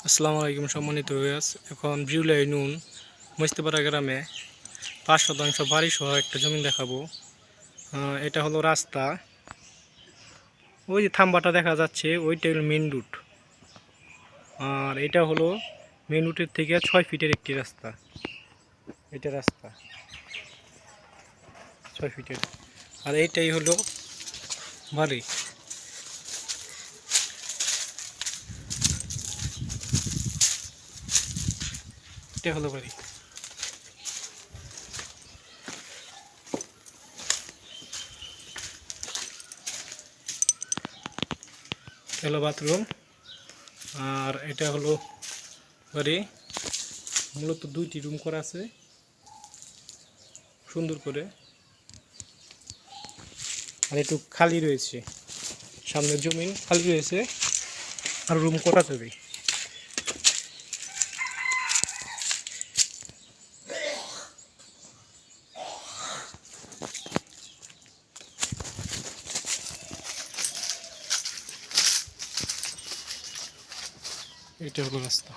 আসসালামু আলাইকুম সম্মানিত ভিউয়ার্স। এখন বিউলাই নুন মস্তিপাড়া গ্রামে ৫% বাড়ি সহ একটা জমি দেখাবো। এটা হলো রাস্তা, ওই যে থাম্বাটা দেখা যাচ্ছে ওইটা হলো মেন রুট। আর এটা হলো মেন রুটের থেকে ৬ ফিটের একটি রাস্তা। এটা রাস্তা ৬ ফিটের। আর এইটাই হলো বাড়ি। এটা হলো বাড়ি। হলো বাথরুম। আর এটা হলো বাড়ি। মূলত ২টি রুম করা আছে সুন্দর করে। আর একটু খালি রয়েছে, সামনের জমি খালি রয়েছে আর রুম করা যাবে। এটা হলো রাস্তা।